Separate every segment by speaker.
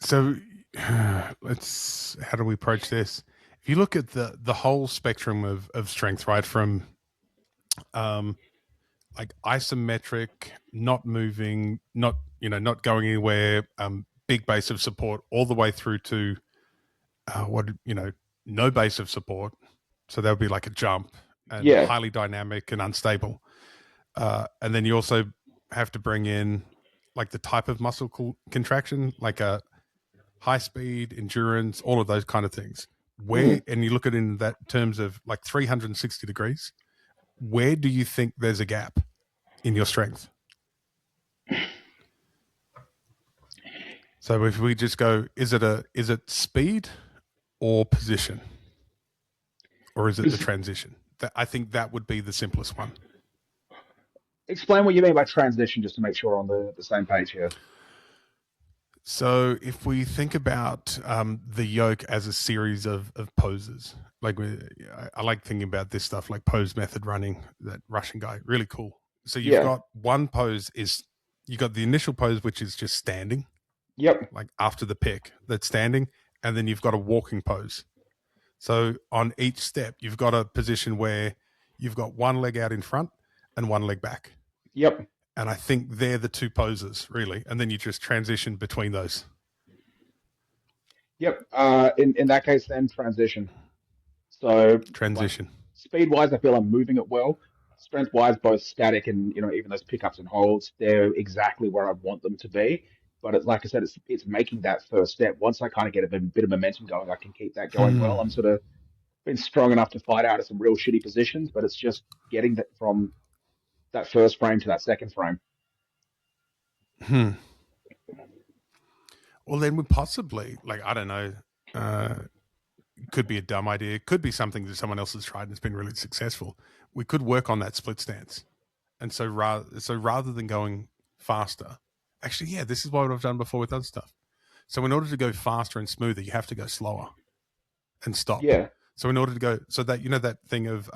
Speaker 1: So how do we approach this? If you look at the whole spectrum of strength, right, from um, like isometric, not moving, not going anywhere, big base of support, all the way through to no base of support. So that would be like a jump and
Speaker 2: Yeah,
Speaker 1: highly dynamic and unstable. And then you also have to bring in like the type of muscle contraction, like a high speed, endurance, all of those kind of things.
Speaker 2: mm.
Speaker 1: And you look at it in that terms of like 360 degrees, where do you think there's a gap in your strength? So if we just go, is it speed or position, or is it the transition? I think that would be the simplest one.
Speaker 2: Explain what you mean by transition, just to make sure we're on the same page here.
Speaker 1: So if we think about the yoke as a series of poses, like I like thinking about this stuff, like pose method running, that Russian guy, really cool. So you've
Speaker 2: Yeah.
Speaker 1: got one pose is you got the initial pose, which is just standing,
Speaker 2: Yep.
Speaker 1: like after the pick, that's standing, and then you've got a walking pose. So on each step, you've got a position where you've got one leg out in front and one leg back.
Speaker 2: Yep.
Speaker 1: And I think they're the two poses, really. And then you just transition between those.
Speaker 2: Yep. In that case, then transition. So, like,
Speaker 1: Transition.
Speaker 2: speed wise, I feel I'm moving it well. Strength wise, both static and even those pickups and holds, they're exactly where I want them to be. But it's like I said, it's making that first step. Once I kind of get a bit of momentum going, I can keep that going
Speaker 1: Hmm.
Speaker 2: well. I'm sort of been strong enough to fight out of some real shitty positions, but it's just getting that from that first frame to that second frame.
Speaker 1: Hmm. Well, then we possibly, like, I don't know, uh, could be a dumb idea. It could be something that someone else has tried and it's been really successful. We could work on that split stance. And so rather than going faster, actually, yeah, this is what I've done before with other stuff. So in order to go faster and smoother, you have to go slower and stop.
Speaker 2: Yeah.
Speaker 1: So in order to go, so that that thing of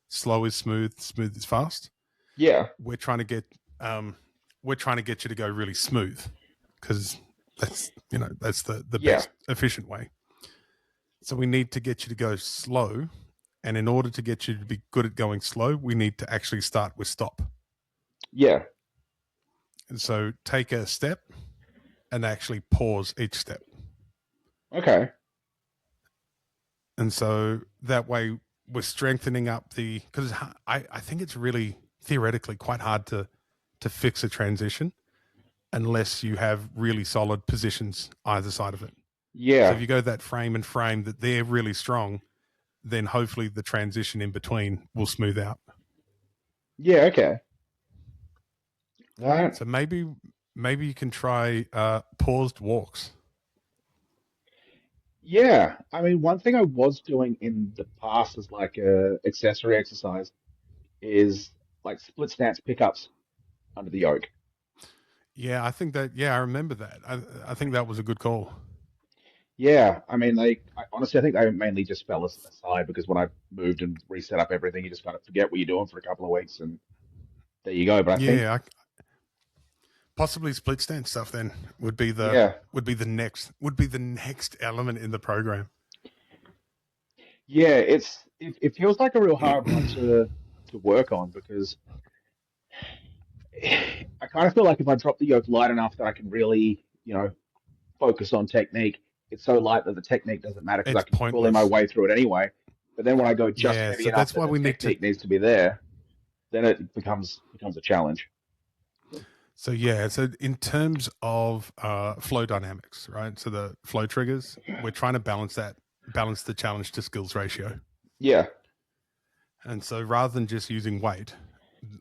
Speaker 1: slow is smooth, smooth is fast.
Speaker 2: Yeah.
Speaker 1: We're trying to get um, we're trying to get you to go really smooth because that's the
Speaker 2: Yeah.
Speaker 1: best efficient way. So we need to get you to go slow, and in order to get you to be good at going slow, we need to actually start with stop.
Speaker 2: Yeah.
Speaker 1: And so take a step and actually pause each step.
Speaker 2: Okay.
Speaker 1: And so that way we're strengthening up because I think it's really theoretically quite hard to fix a transition unless you have really solid positions either side of it. So if
Speaker 2: Yeah.
Speaker 1: you go that frame and frame that they're really strong, then hopefully the transition in between will smooth out.
Speaker 2: Yeah. Okay. All right.
Speaker 1: So maybe you can try paused walks.
Speaker 2: Yeah, I mean, one thing I was doing in the past as like a accessory exercise is like split stance pickups under the yoke.
Speaker 1: Yeah, I think that. Yeah, I remember that. I think that was a good call.
Speaker 2: Yeah, I mean, honestly, I think they mainly just fell aside because when I moved and reset up everything, you just kind of forget what you're doing for a couple of weeks, and there you go. But I think,
Speaker 1: Yeah, possibly split stance stuff then would be the
Speaker 2: yeah,
Speaker 1: next element in the program.
Speaker 2: yeah, it feels like a real hard one to work on because I kind of feel like if I drop the yoke light enough that I can really, focus on technique. It's so light that the technique doesn't matter because I
Speaker 1: It's
Speaker 2: can pull in my
Speaker 1: pointless.
Speaker 2: way through it anyway. But then when I go just
Speaker 1: Yeah,
Speaker 2: heavy
Speaker 1: so
Speaker 2: enough
Speaker 1: that's
Speaker 2: that
Speaker 1: why
Speaker 2: the
Speaker 1: we need to.
Speaker 2: technique needs to be there, then it becomes a challenge.
Speaker 1: So yeah, so in terms of flow dynamics, right? So the flow triggers, we're trying to balance the challenge to skills ratio.
Speaker 2: Yeah,
Speaker 1: And so rather than just using weight,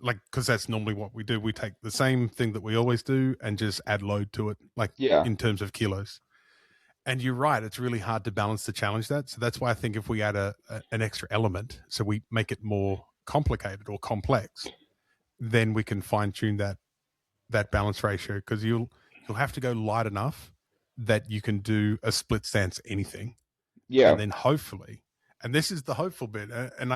Speaker 1: like because that's normally what we do, we take the same thing that we always do and just add load to it, like
Speaker 2: yeah,
Speaker 1: in terms of kilos. And you're right, it's really hard to balance the challenge that. So that's why I think if we add an extra element, so we make it more complicated or complex, then we can fine tune that balance ratio because you'll have to go light enough that you can do a split stance anything, and
Speaker 2: yeah.
Speaker 1: then hopefully, and this is the hopeful bit, and